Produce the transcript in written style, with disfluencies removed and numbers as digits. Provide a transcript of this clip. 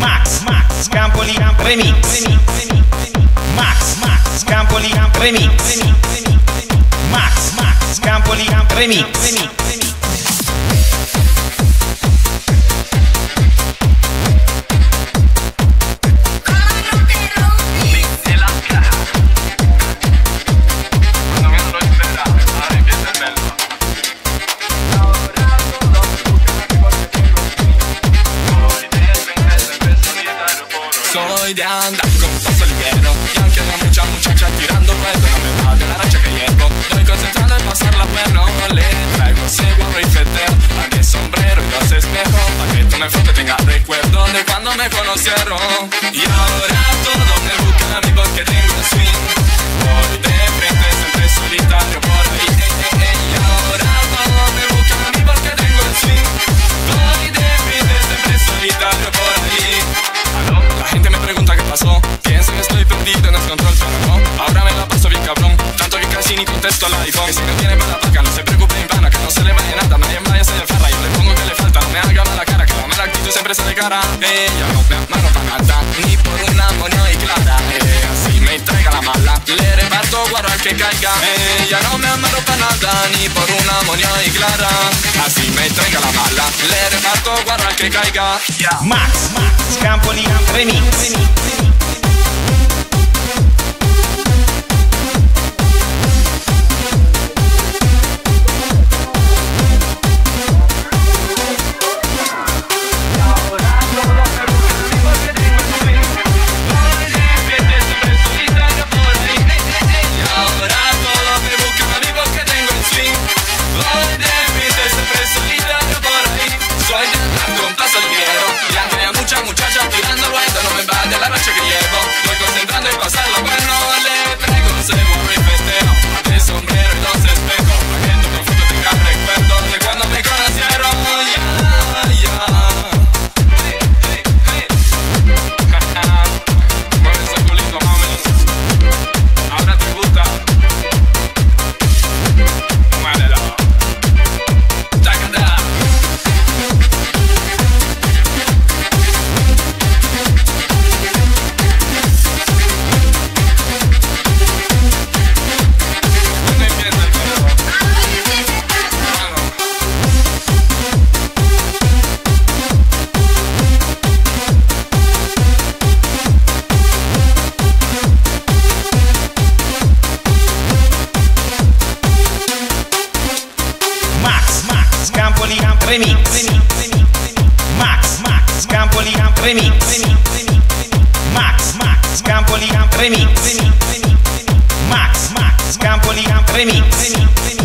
Max Campoli Remix. Max Campoli Remix. Max Campoli Remix. Soy de andar con paso ligero y aunque haya mucha muchacha tirando ruedo, no me va de la racha que llevo. Estoy concentrado en pasarla bueno, le traigo ese gorro y feteo, a sombrero y dos espejos, pa' que tú me foto tenga recuerdo de cuando me conocieron. Y ahora todos me buscan a mí porque tengo el swing. Voy de frente siempre solitario por ahí, Y ahora todos me buscan a mí porque tengo el swing. Voy de frente siempre solitario por ahí. La gente me pregunta qué pasó, piensan que estoy perdido en el control, pero no, ahora me la paso bien cabrón, tanto que casi ni contesto al iPhone. Que si no tiene mala placa, no se preocupe en vana, que no se le vaya nada, nadie vaya a ser farra. Yo le pongo que le falta, no me haga mala cara, que la mala actitud siempre se de cara. Ella no me amarro pa' nada, ni por una moneda y clara, así me traiga la mala, le reparto guarro al que caiga. Ella no me amarro pa' nada, ni por una moneda y clara, así me traiga la mala, le reparto guarro al que caiga. Max Campoli Remix. Muchachas tirando ruedo, no me va de la noche que llevo. Estoy concentrando en pasarlo bueno, le traigo ese gorro y festeo, de sombrero y dos espejos, pa' que tu profundo tenga recuerdo de cuando me conocieron. Mueve ese culito, mami, ahora te gusta, muévelo. Tacata. Max Campoli Remix. Max Campoli Remix. Max Campoli Remix. Max Campoli Remix.